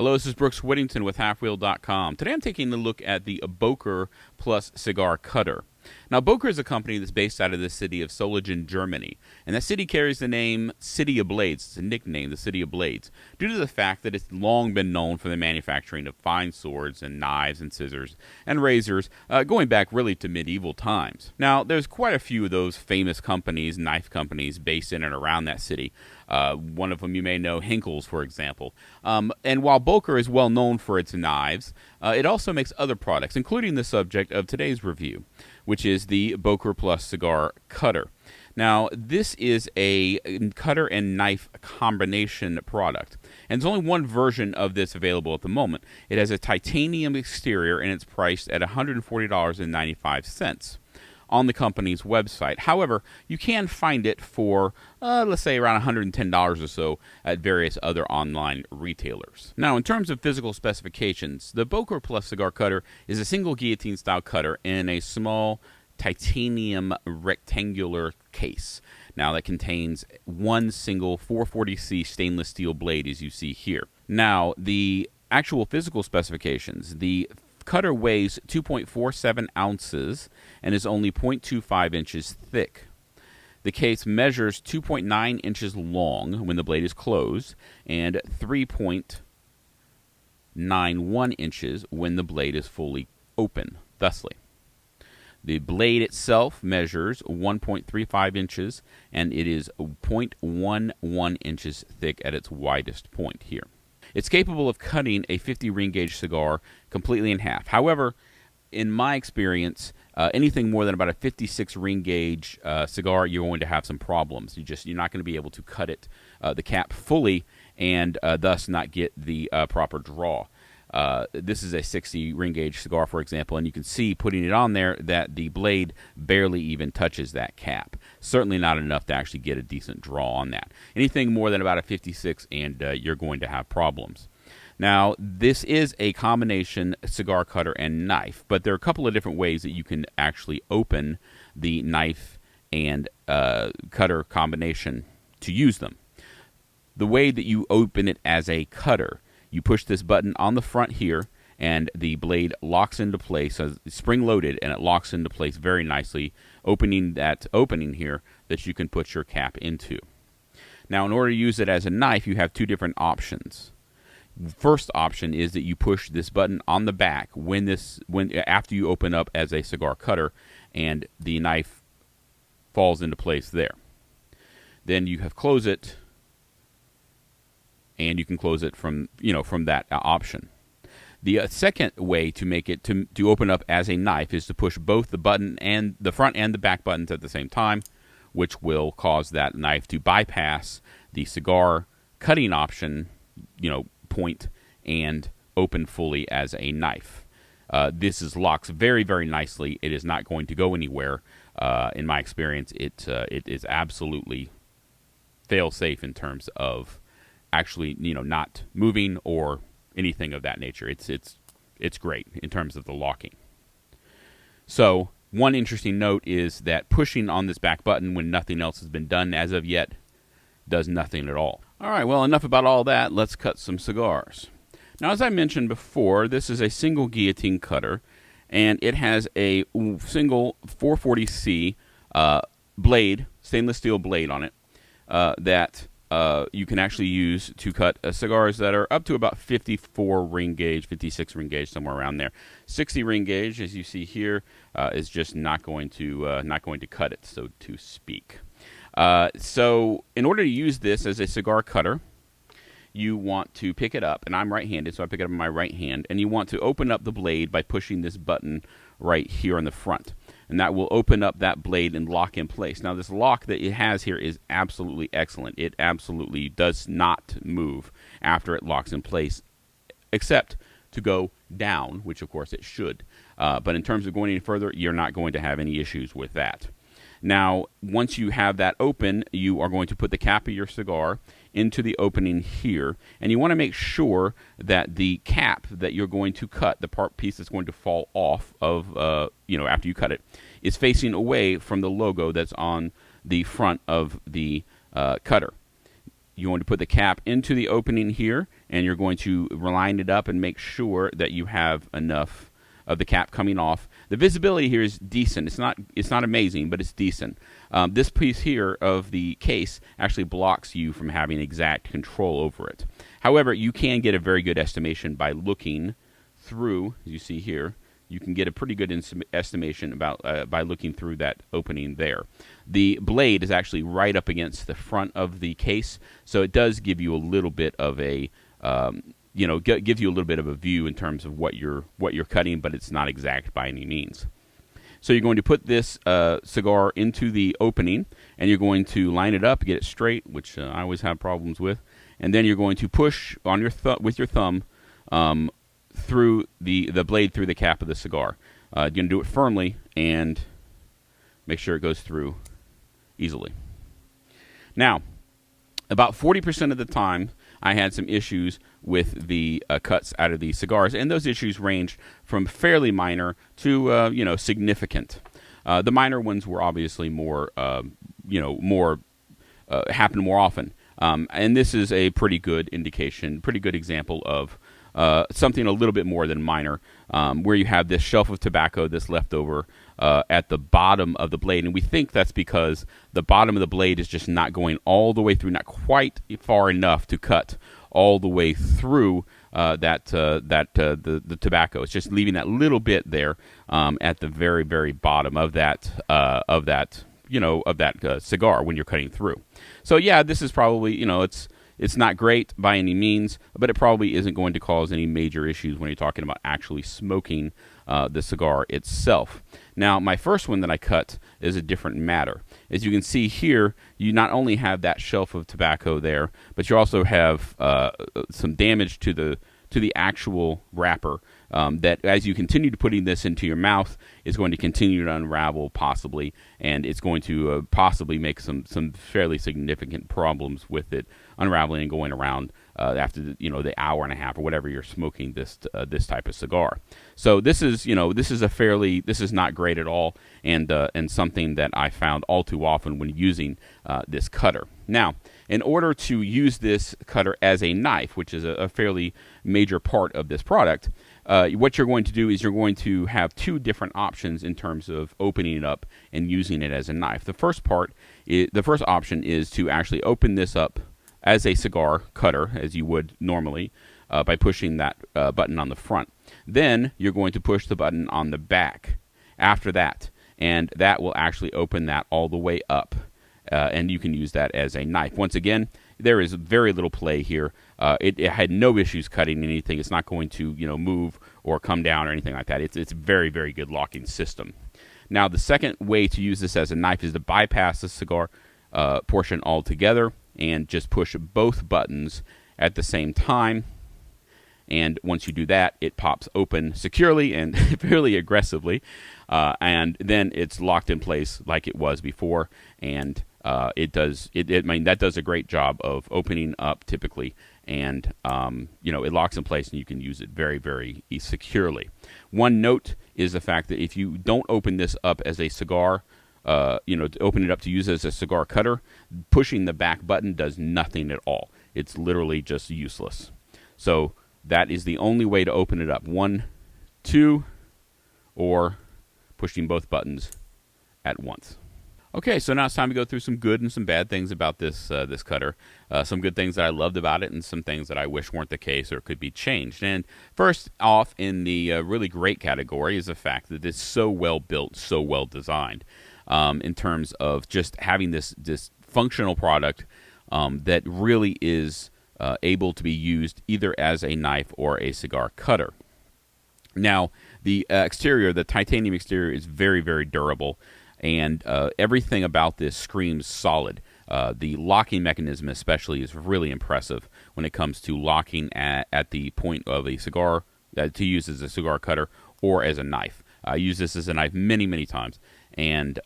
Hello, this is Brooks Whittington with halfwheel.com. Today I'm taking a look at the Böker Plus Cigar Cutter. Now, Böker is a company that's based out of the city of Solingen, Germany, and that city carries the name City of Blades. It's a nickname, the City of Blades, due to the fact that it's long been known for the manufacturing of fine swords and knives and scissors and razors, going back really to medieval times. Now, there's quite a few of those famous companies, knife companies, based in and around that city. One of them you may know, Henkel's, for example. And while Böker is well known for its knives, it also makes other products, including the subject of today's review, which is the Böker Plus Cigar Cutter. Now, this is a cutter and knife combination product, and there's only one version of this available at the moment. It has a titanium exterior, and it's priced at $140.95 on the company's website. However, you can find it for, let's say, around $110 or so at various other online retailers. Now, in terms of physical specifications, the Böker Plus Cigar Cutter is a single guillotine-style cutter in a small titanium rectangular case. Now, that contains one single 440C stainless steel blade, as you see here. Now, the actual physical specifications, the cutter weighs 2.47 ounces and is only 0.25 inches thick. The case measures 2.9 inches long when the blade is closed and 3.91 inches when the blade is fully open, thusly. The blade itself measures 1.35 inches and it is 0.11 inches thick at its widest point here. It's capable of cutting a 50 ring gauge cigar completely in half. However, in my experience, anything more than about a 56 ring gauge cigar, you're going to have some problems. You're not going to be able to cut it, the cap fully, and thus not get the proper draw. This is a 60 ring gauge cigar, for example, and you can see putting it on there that the blade barely even touches that cap. Certainly not enough to actually get a decent draw on that. Anything more than about a 56 and you're going to have problems. Now, this is a combination cigar cutter and knife, but there are a couple of different ways that you can actually open the knife and cutter combination to use them. The way that you open it as a cutter, you push this button on the front here, and the blade locks into place, so it's spring-loaded, and it locks into place very nicely, opening that opening here that you can put your cap into. Now, in order to use it as a knife, you have two different options. First option is that you push this button on the back after you open up as a cigar cutter, and the knife falls into place there. Then you have close it, and you can close it from that option. The second way to make it to open up as a knife is to push both the button and the front and the back buttons at the same time, which will cause that knife to bypass the cigar cutting option, point, and open fully as a knife. This locks very, very nicely. It is not going to go anywhere. In my experience, it is absolutely fail-safe in terms of actually, not moving or anything of that nature. It's great in terms of the locking. So, one interesting note is that pushing on this back button when nothing else has been done as of yet does nothing at all. All right, well, enough about all that. Let's cut some cigars. Now, as I mentioned before, this is a single guillotine cutter, and it has a single 440C blade, stainless steel blade on it, that you can actually use to cut cigars that are up to about 54 ring gauge, 56 ring gauge, somewhere around there. 60 ring gauge, as you see here, is just not going to cut it, so to speak. So, in order to use this as a cigar cutter, you want to pick it up, and I'm right-handed, so I pick it up in my right hand, and you want to open up the blade by pushing this button right here on the front. And that will open up that blade and lock in place. Now, this lock that it has here is absolutely excellent. It absolutely does not move after it locks in place, except to go down, which, of course, it should. But in terms of going any further, you're not going to have any issues with that. Now, once you have that open, you are going to put the cap of your cigar into the opening here, and you want to make sure that the cap that you're going to cut, the piece that's going to fall off of, after you cut it, is facing away from the logo that's on the front of the cutter. you're going to put the cap into the opening here, and you're going to line it up and make sure that you have enough of the cap coming off. The visibility here is decent. It's not amazing, but it's decent. This piece here of the case actually blocks you from having exact control over it. However, you can get a very good estimation by looking through, as you see here. You can get a pretty good estimation about by looking through that opening there. The blade is actually right up against the front of the case, so it does give you a little bit of a gives you a little bit of a view in terms of what you're cutting, but it's not exact by any means. So you're going to put this cigar into the opening, and you're going to line it up, get it straight, which I always have problems with, and then you're going to push on your with your thumb through the blade through the cap of the cigar. You're going to do it firmly and make sure it goes through easily. Now, about 40% of the time, I had some issues with the cuts out of these cigars, and those issues ranged from fairly minor to significant. The minor ones were obviously more happen more often, and this is a pretty good indication, pretty good example of something a little bit more than minor, where you have this shelf of tobacco that's left over at the bottom of the blade, and we think that's because the bottom of the blade is just not going all the way through, not quite far enough to cut all the way through the tobacco. It's just leaving that little bit there at the very, very bottom of that cigar when you're cutting through. So yeah, this is probably it's not great by any means, but it probably isn't going to cause any major issues when you're talking about actually smoking the cigar itself. Now, my first one that I cut is a different matter. As you can see here, you not only have that shelf of tobacco there, but you also have some damage to the actual wrapper that, as you continue to putting this into your mouth, is going to continue to unravel possibly, and it's going to possibly make some fairly significant problems with it unraveling and going around after the hour and a half or whatever you're smoking this type of cigar. So this is not great at all, and something that I found all too often when using this cutter. Now, in order to use this cutter as a knife, which is a fairly major part of this product, what you're going to do is you're going to have two different options in terms of opening it up and using it as a knife. The first option is to actually open this up as a cigar cutter, as you would normally, by pushing that button on the front. Then you're going to push the button on the back after that, and that will actually open that all the way up. And you can use that as a knife. Once again, there is very little play here. It had no issues cutting anything. It's not going to move or come down or anything like that. It's a very, very good locking system. Now, the second way to use this as a knife is to bypass the cigar portion altogether and just push both buttons at the same time. And once you do that, it pops open securely and fairly aggressively, and then it's locked in place like it was before. And that does a great job of opening up typically, and it locks in place, and you can use it very, very securely. One note is the fact that if you don't open this up as a cigar, to open it up to use as a cigar cutter, pushing the back button does nothing at all. It's literally just useless. So that is the only way to open it up. 1, 2, or pushing both buttons at once. Okay, so now it's time to go through some good and some bad things about this cutter. Some good things that I loved about it, and some things that I wish weren't the case or could be changed. And first off, in the really great category, is the fact that it's so well built, so well designed, in terms of just having this functional product that really is able to be used either as a knife or a cigar cutter. Now, the exterior, the titanium exterior, is very, very durable, and everything about this screams solid. The locking mechanism especially is really impressive when it comes to locking at the point of a cigar to use as a cigar cutter or as a knife. I use this as a knife many, many times, and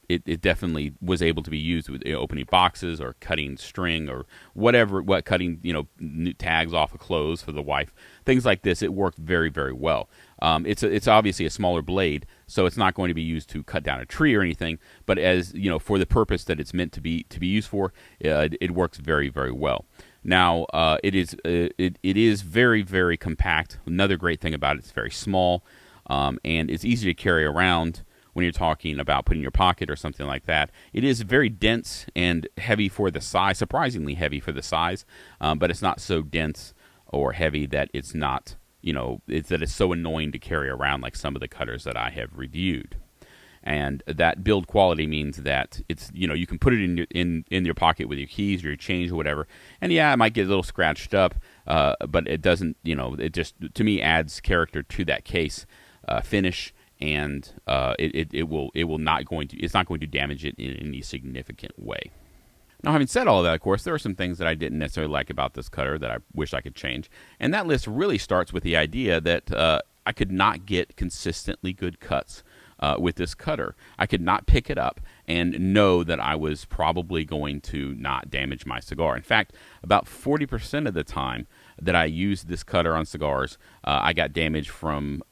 it definitely was able to be used with opening boxes or cutting string or whatever, cutting new tags off of clothes for the wife, things like this. It worked very, very well. It's obviously a smaller blade, so it's not going to be used to cut down a tree or anything. But as for the purpose that it's meant to be used for, it works very, very well. Now it is very, very compact. Another great thing about it, it's very small, and it's easy to carry around when you're talking about putting in your pocket or something like that. It is very dense and heavy for the size, surprisingly heavy for the size, but it's not so dense or heavy that it's not, it's so annoying to carry around like some of the cutters that I have reviewed. And that build quality means that it's, you can put it in your pocket with your keys or your change or whatever. And yeah, it might get a little scratched up, but it doesn't, it just, to me, adds character to that case finish. And it's not going to damage it in any significant way. Now, having said all of that, of course, there are some things that I didn't necessarily like about this cutter that I wish I could change. And that list really starts with the idea that I could not get consistently good cuts with this cutter. I could not pick it up and know that I was probably going to not damage my cigar. In fact, about 40% of the time that I used this cutter on cigars, I got damage from,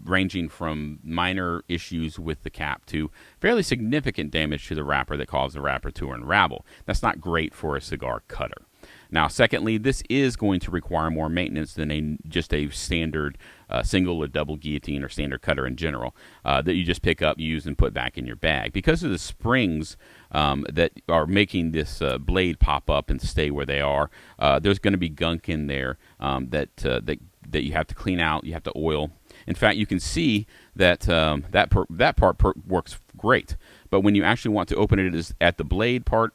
ranging from minor issues with the cap to fairly significant damage to the wrapper that caused the wrapper to unravel. That's not great for a cigar cutter. Now, secondly, this is going to require more maintenance than just a standard single or double guillotine or standard cutter in general that you just pick up, use, and put back in your bag. Because of the springs that are making this blade pop up and stay where they are, there's going to be gunk in there that you have to clean out, you have to oil. In fact, you can see that that part works great, but when you actually want to open it at the blade part,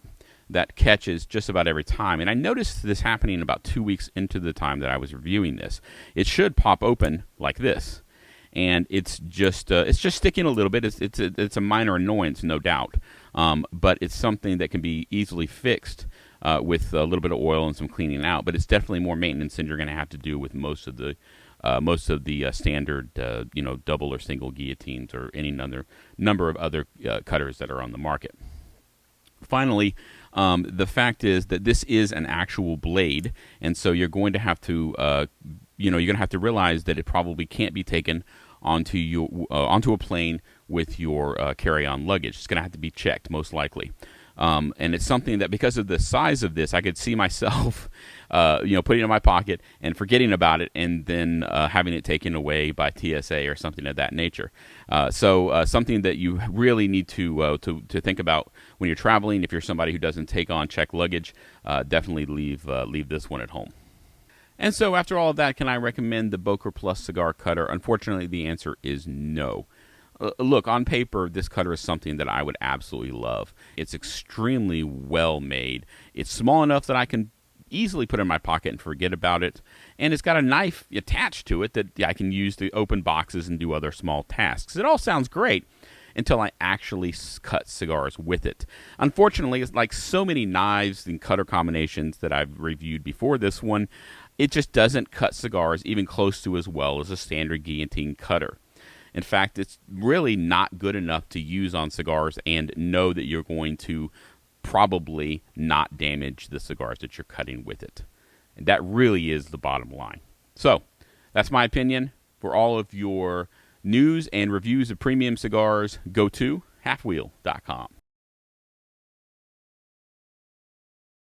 that catches just about every time. And I noticed this happening about 2 weeks into the time that I was reviewing this. It should pop open like this, and it's just sticking a little bit. It's a minor annoyance, no doubt, but it's something that can be easily fixed with a little bit of oil and some cleaning out. But it's definitely more maintenance than you're going to have to do with most of the standard double or single guillotines or any number of other cutters that are on the market. Finally, the fact is that this is an actual blade, and so you're going to have to, you're going to have to realize that it probably can't be taken onto a plane with your carry-on luggage. It's going to have to be checked, most likely. And it's something that, because of the size of this, I could see myself, putting it in my pocket and forgetting about it, and then having it taken away by TSA or something of that nature. So something that you really need to think about when you're traveling. If you're somebody who doesn't take on checked luggage, definitely leave this one at home. And so, after all of that, can I recommend the Böker Plus cigar cutter? Unfortunately, the answer is no. Look, on paper, this cutter is something that I would absolutely love. It's extremely well made. It's small enough that I can easily put it in my pocket and forget about it. And it's got a knife attached to it that I can use to open boxes and do other small tasks. It all sounds great until I actually cut cigars with it. Unfortunately, it's like so many knives and cutter combinations that I've reviewed before this one, it just doesn't cut cigars even close to as well as a standard guillotine cutter. In fact, it's really not good enough to use on cigars and know that you're going to probably not damage the cigars that you're cutting with it. And that really is the bottom line. So, that's my opinion. For all of your news and reviews of premium cigars, go to halfwheel.com.